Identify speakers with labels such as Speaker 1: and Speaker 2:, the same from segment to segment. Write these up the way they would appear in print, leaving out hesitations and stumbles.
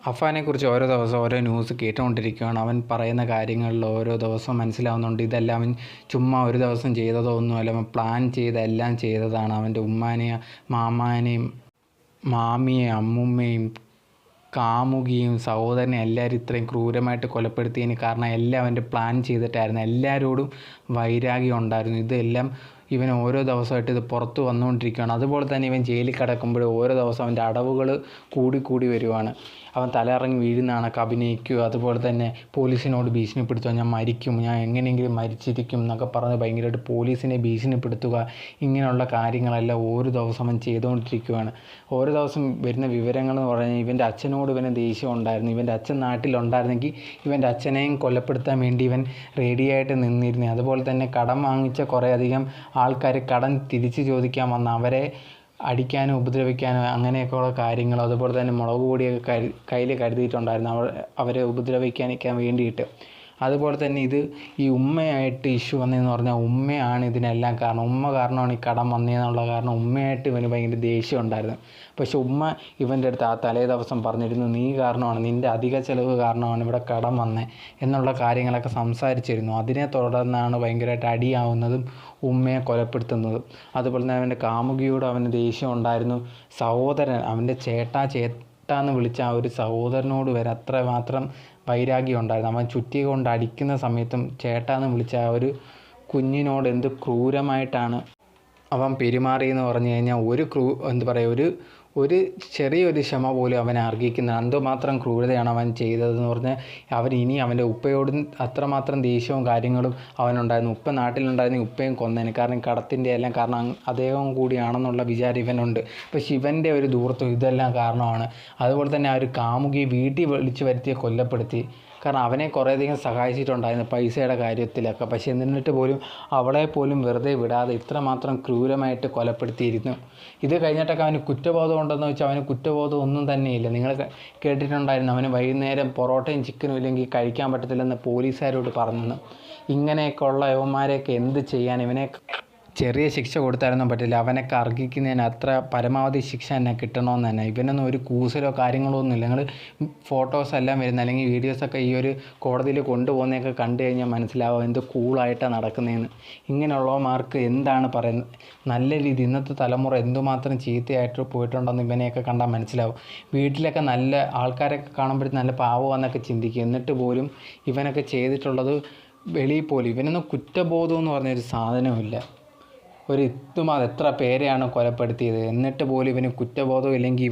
Speaker 1: അഫാനെക്കുറിച്ച് ഓരോ ദിവസം ഓരോ ന്യൂസ് കേട്ടുകൊണ്ടിരിക്കുകയാണ്. അവൻ പറയുന്ന കാര്യങ്ങളിൽ ഓരോ ദിവസവും മനസ്സിലാവുന്നുണ്ട് ഇതെല്ലാം അവൻ ചുമ്മാ ഒരു ദിവസം ചെയ്തതോ ഒന്നുമല്ല, അവൻ പ്ലാൻ ചെയ്ത് എല്ലാം ചെയ്തതാണ്. അവൻ്റെ ഉമ്മാനെയും മാമാനെയും മാമിയെയും അമ്മുമ്മയും കാമുകിയും സഹോദരനെ എല്ലാവരും ഇത്രയും ക്രൂരമായിട്ട് കൊലപ്പെടുത്തിയതിന് കാരണം എല്ലാം അവൻ്റെ പ്ലാൻ ചെയ്തിട്ടായിരുന്നു. എല്ലാവരോടും വൈരാഗ്യം ഉണ്ടായിരുന്നു. ഇതെല്ലാം ഇവൻ ഓരോ ദിവസമായിട്ട് ഇത് പുറത്ത് വന്നുകൊണ്ടിരിക്കുകയാണ്. അതുപോലെ തന്നെ ഇവൻ ജയിലിൽ കിടക്കുമ്പോൾ ഓരോ ദിവസം അവൻ്റെ അടവുകൾ കൂടി വരുവാണ്. അവൻ തലയിറങ്ങി വീഴുന്ന കണക്ക് അഭിനയിക്കുക, അതുപോലെ തന്നെ പോലീസിനോട് ഭീഷണിപ്പെടുത്തുക, ഞാൻ മരിക്കും, ഞാൻ എങ്ങനെയെങ്കിലും മരിച്ചിരിക്കും എന്നൊക്കെ പറഞ്ഞ് ഭയങ്കരമായിട്ട് പോലീസിനെ ഭീഷണിപ്പെടുത്തുക. ഇങ്ങനെയുള്ള കാര്യങ്ങളെല്ലാം ഓരോ ദിവസം അവൻ ചെയ്തുകൊണ്ടിരിക്കുകയാണ്. ഓരോ ദിവസം വരുന്ന വിവരങ്ങളെന്ന് പറഞ്ഞാൽ ഇവൻ്റെ അച്ഛനോട് ഇവന് ദേഷ്യം ഉണ്ടായിരുന്നു. ഇവൻ്റെ അച്ഛൻ നാട്ടിലുണ്ടായിരുന്നെങ്കിൽ ഇവൻ്റെ അച്ഛനെയും കൊലപ്പെടുത്താൻ വേണ്ടി ഇവൻ റെഡിയായിട്ട് നിന്നിരുന്നു. അതുപോലെ തന്നെ കടം വാങ്ങിച്ച കുറേയധികം ആൾക്കാർ കടം തിരിച്ച് ചോദിക്കാൻ വന്ന അവരെ അടിക്കാനും ഉപദ്രവിക്കാനും അങ്ങനെയൊക്കെയുള്ള കാര്യങ്ങൾ, അതുപോലെ തന്നെ മുളക് പൊടിയൊക്കെ കയ്യിൽ കരുതിയിട്ടുണ്ടായിരുന്നു അവരെ ഉപദ്രവിക്കാനൊക്കെ വേണ്ടിയിട്ട്. അതുപോലെ തന്നെ ഈ ഉമ്മയായിട്ട് ഇഷ്യൂ വന്നതെന്ന് പറഞ്ഞാൽ ഉമ്മയാണ് ഇതിനെല്ലാം കാരണം. ഉമ്മ കാരണമാണ് ഈ കടം വന്നതെന്നുള്ള കാരണം ഉമ്മയായിട്ട് ഇവന് ഭയങ്കര ദേഷ്യം ഉണ്ടായിരുന്നു. പക്ഷെ ഉമ്മ ഇവൻ്റെ അടുത്ത് ആ തലേ ദിവസം പറഞ്ഞിരുന്നു, നീ കാരണമാണ്, നിൻ്റെ അധിക ചിലവ് കാരണമാണ് ഇവിടെ കടം വന്നത് എന്നുള്ള കാര്യങ്ങളൊക്കെ സംസാരിച്ചിരുന്നു. അതിനെ തുടർന്നാണ് ഭയങ്കരമായിട്ട് അടിയാവുന്നതും ഉമ്മയെ കൊലപ്പെടുത്തുന്നതും. അതുപോലെ തന്നെ അവൻ്റെ കാമുകിയോട് അവന് ദേഷ്യം ഉണ്ടായിരുന്നു. സഹോദരൻ, അവൻ്റെ ചേട്ടാന്ന് വിളിച്ച ആ ഒരു സഹോദരനോട് വരെ അത്രമാത്രം വൈരാഗ്യം ഉണ്ടായിരുന്നു. അവൻ ചുറ്റിക കൊണ്ട് അടിക്കുന്ന സമയത്തും ചേട്ടാന്ന് വിളിച്ച ആ ഒരു കുഞ്ഞിനോട് എന്ത് ക്രൂരമായിട്ടാണ് അവൻ പെരുമാറിയെന്ന് പറഞ്ഞു കഴിഞ്ഞാൽ ഒരു ചെറിയൊരു ക്ഷമ പോലും അവൻ അർഹിക്കുന്ന എന്തുമാത്രം ക്രൂരതയാണ് അവൻ ചെയ്തതെന്ന് പറഞ്ഞാൽ ഇനി അവൻ്റെ ഉപ്പയോടും അത്രമാത്രം ദേഷ്യവും കാര്യങ്ങളും അവനുണ്ടായിരുന്നു. ഉപ്പ നാട്ടിലുണ്ടായിരുന്ന ഉപ്പയും കൊന്നേനെ, കാരണം കടത്തിൻ്റെ എല്ലാം കാരണം അദ്ദേഹം കൂടിയാണെന്നുള്ള വിചാരം ഇവനുണ്ട്. പക്ഷെ ഇവൻ്റെ ഒരു ദൂരത്വം ഇതെല്ലാം കാരണമാണ്. അതുപോലെ തന്നെ ആ ഒരു കാമുകിയെ വീട്ടിൽ വിളിച്ച് വരുത്തി കൊല്ലപ്പെടുത്തി. കാരണം അവനെ കുറേയധികം സഹായിച്ചിട്ടുണ്ടായിരുന്നു പൈസയുടെ കാര്യത്തിലൊക്കെ. പക്ഷെ എന്നിട്ട് പോലും അവളെ പോലും വെറുതെ വിടാതെ ഇത്രമാത്രം ക്രൂരമായിട്ട് കൊലപ്പെടുത്തിയിരുന്നു. ഇത് കഴിഞ്ഞിട്ടൊക്കെ അവന് കുറ്റബോധം ഉണ്ടെന്ന് വെച്ചാൽ അവന് കുറ്റബോധം ഒന്നും തന്നെയില്ല. നിങ്ങൾ കേട്ടിട്ടുണ്ടായിരുന്നു അവന് വൈകുന്നേരം പൊറോട്ടയും ചിക്കനും ഇല്ലെങ്കിൽ കഴിക്കാൻ പറ്റത്തില്ലെന്ന് പോലീസുകാരോട് പറഞ്ഞെന്ന്. ഇങ്ങനെയൊക്കെ ഉള്ള യവന്മാരെയൊക്കെ എന്ത് ചെയ്യാൻ, ഇവനെ ചെറിയ ശിക്ഷ കൊടുത്താലൊന്നും പറ്റില്ല. അവനൊക്കെ അർഹിക്കുന്നതിന് അത്ര പരമാവധി ശിക്ഷ തന്നെ കിട്ടണമെന്ന് തന്നെ. ഇവനൊന്നും ഒരു കൂസലോ കാര്യങ്ങളോ ഒന്നുമില്ല. നിങ്ങൾ ഫോട്ടോസ് എല്ലാം വരുന്ന അല്ലെങ്കിൽ വീഡിയോസൊക്കെ ഈ ഒരു കോടതിയിൽ കൊണ്ടുപോകുന്നതൊക്കെ കണ്ടു കഴിഞ്ഞാൽ മനസ്സിലാവും എന്ത് കൂളായിട്ടാണ് നടക്കുന്നതെന്ന്. ഇങ്ങനെയുള്ളവന്മാർക്ക് എന്താണ് പറയുന്നത്, നല്ല രീതി ഇന്നത്തെ തലമുറ എന്തുമാത്രം ചീത്തയായിട്ട് പോയിട്ടുണ്ടെന്ന് ഇവനെയൊക്കെ കണ്ടാൽ മനസ്സിലാവും. വീട്ടിലൊക്കെ നല്ല ആൾക്കാരൊക്കെ കാണുമ്പോഴത്തേക്കും നല്ല പാവമാണെന്നൊക്കെ ചിന്തിക്കും. എന്നിട്ട് പോലും ഇവനൊക്കെ ചെയ്തിട്ടുള്ളത് വെളിയിൽ പോലും ഇവനൊന്നും കുറ്റബോധം എന്ന് പറഞ്ഞൊരു സാധനമില്ല. എത്ര പേരെയാണ് കൊലപ്പെടുത്തിയത്, എന്നിട്ട് പോലും ഇവന് കുറ്റബോധം ഇല്ലെങ്കിൽ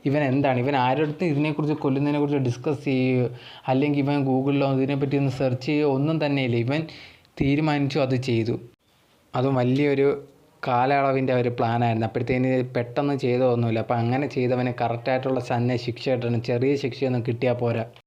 Speaker 1: ഇവൻ എന്താണ്, ഇവൻ ആരുടെ ഇതിനെക്കുറിച്ച് കൊല്ലുന്നതിനെക്കുറിച്ച് ഡിസ്കസ് ചെയ്യുകയോ അല്ലെങ്കിൽ ഇവൻ ഗൂഗിളിലോ ഇതിനെപ്പറ്റി ഒന്ന് സെർച്ച് ചെയ്യുകയോ ഒന്നും തന്നെയില്ല. ഇവൻ തീരുമാനിച്ചു അത് ചെയ്തു. അതും വലിയൊരു കാലയളവിൻ്റെ ഒരു പ്ലാനായിരുന്നു. അപ്പോഴത്തേന് പെട്ടെന്ന് ചെയ്തതൊന്നുമില്ല. അപ്പോൾ അങ്ങനെ ചെയ്തവന് കറക്റ്റായിട്ടുള്ള തന്നെ ശിക്ഷ കിട്ടണം. ചെറിയ ശിക്ഷയൊന്നും കിട്ടിയാൽ പോരാ.